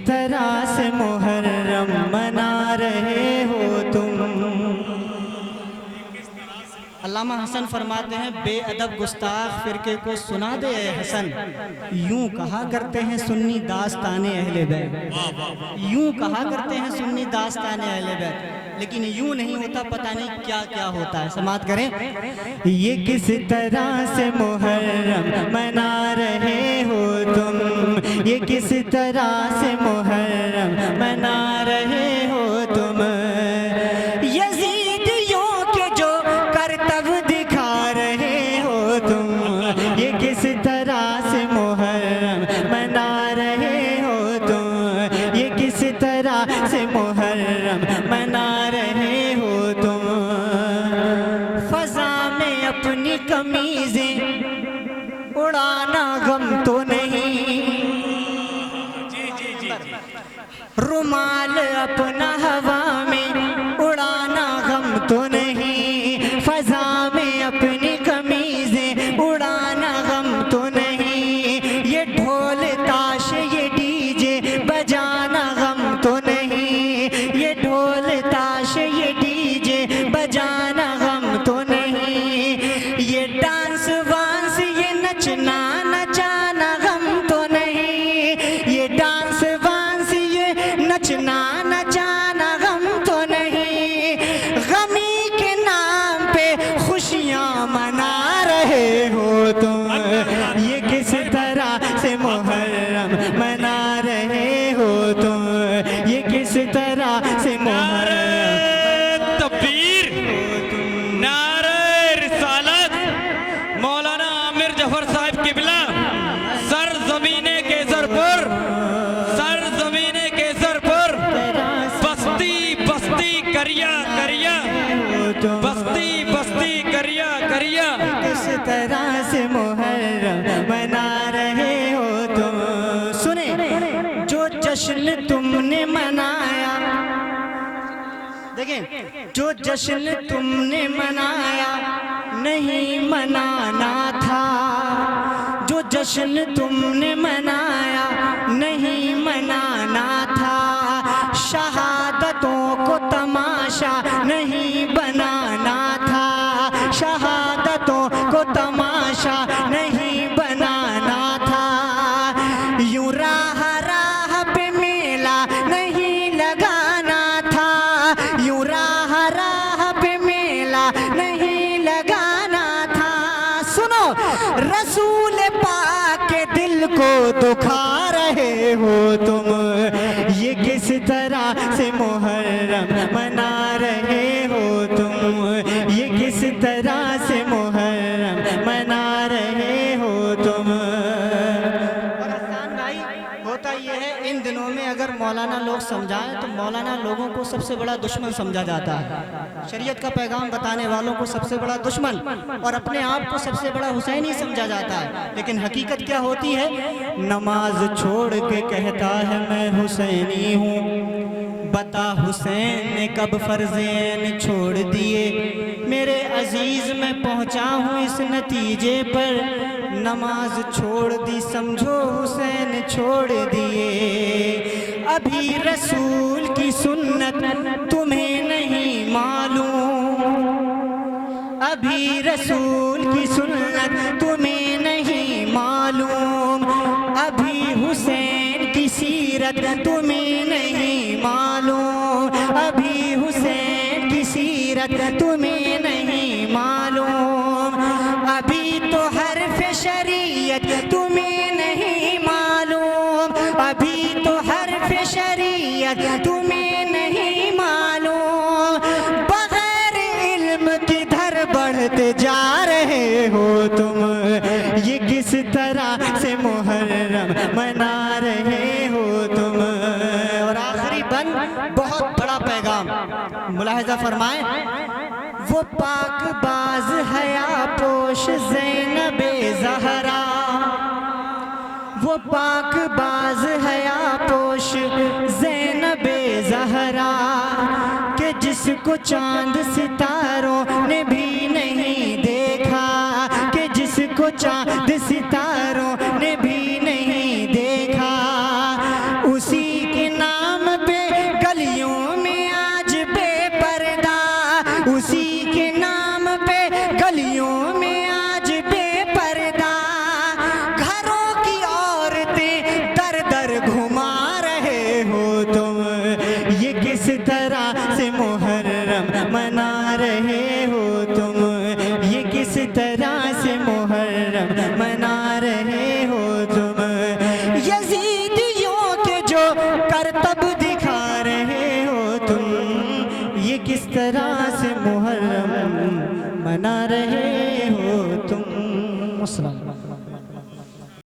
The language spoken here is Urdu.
طرح سے محرم منا رہے ہو تم. علامہ حسن فرماتے ہیں بے ادب گستاخ فرقے کو سنا دے اے حسن. یوں کہا کرتے ہیں سنی داستان اہل بیت. یوں کہا کرتے ہیں سنی داستان اہل بیت، لیکن یوں نہیں ہوتا، پتہ نہیں کیا کیا ہوتا ہے. سماعت کریں. یہ کس طرح سے محرم منا رہے ہو تم، یہ کس طرح سے محرم منا رہے ہو تم. یزیدیوں کے جو کرتب دکھا رہے ہو تم، یہ کس طرح سے محرم منا رہے ہو تم، یہ کس طرح سے محرم منا رہے ہو تم. فضا میں اپنی قمیضیں اڑانا غم تو نہیں، رومال اپنا ہوا میں اڑانا غم تو نہیں، فضا میں اپنی قمیضیں اڑانا غم تو نہیں، یہ ڈھول تاش یہ ڈی جے بجانا غم تو نہیں، یہ ڈھول تاش یہ ڈی جے بجانا غم تو نہیں، یہ ڈانس وانس یہ نچنا نچانا غم تو نہیں، یہ ڈانس وانس یہ نچنا نچانا غم تو نہیں. غمی کے نام پہ خوشیاں منا رہے ہو تم، یہ کس طرح سے محرم منا رہے ہو تم، یہ کس طرح سے محرم. تکبیر، نعرہ رسالت. مولانا عامر جعفر صاحب قبلہ سرزمین کیسر پر، سرزمین کیسر پر بستی بستی کریا کریا، بستی بستی کریا کریا. کس طرح سے محرم منا رہے ہو تم. سنیں، جو جشن تم نے منایا، دیکھیں، جو جشن تم نے منایا نہیں منانا تھا، جو جشن تم نے منایا نہیں منانا تھا، شہادتوں کو تماشا نہیں بنانا تھا، شہادتوں کو تماشا نہیں بنانا تھا. یوں راہ راہ پہ میلہ نہیں لگانا تھا، یوں راہ راہ پہ میلہ نہیں لگانا تھا. سنو، رسول پاک کے دل کو دکھا رہے ہو تم، یہ کس طرح سے محرم منا رہے ہو تم، یہ کس طرح سے محرم منا رہے ہو تم. اور حسان بھائی، ہوتا یہ ہے ان دنوں میں اگر مولانا لوگ سمجھائیں تو مولانا لوگوں کو سب سے بڑا دشمن سمجھا جاتا ہے. شریعت کا پیغام بتانے والوں کو سب سے بڑا دشمن، اور اپنے آپ کو سب سے بڑا حسینی سمجھا جاتا ہے. لیکن حقیقت کیا ہوتی ہے؟ نماز چھوڑ کے کہتا ہے میں حسینی ہوں، بتا حسین نے کب فرض عین چھوڑ دیے. میرے عزیز میں پہنچا ہوں اس نتیجے پر، نماز چھوڑ دی سمجھو حسین چھوڑ دیے. ابھی رسول کی سنت تمہیں نہیں معلوم، ابھی رسول کی سنت تمہیں نہیں معلوم، ابھی حسین کی سیرت تمہیں نہیں معلوم، ابھی حسین کی سیرت تمہیں نہیں معلوم، ابھی تو حرف شریعت تمہیں نہیں معلوم، ابھی تو حرف شریعت تمہیں نہیں معلوم. بغیر علم کدھر بڑھتے جا رہے ہو تم، یہ کس طرح سے محرم منا رہے ہو تم. اور آخری بند بہت بڑا پیغام ملاحظہ فرمائیں. وہ پاک باز حیا پوش زینب زہرا، وہ پاک باز حیا پوش زینب زہرا، کہ جس کو چاند ستاروں نے بھی نہیں دیکھا، کہ جس کو چاند ستاروں نے بھی نہیں دیکھا، اسی کے رہے ہو تم یہ کس طرح سے محرم منا رہے ہو تم یزیدیوں کے جو کرتب دکھا رہے ہو تم یہ کس طرح سے محرم منا رہے ہو تم. السلام.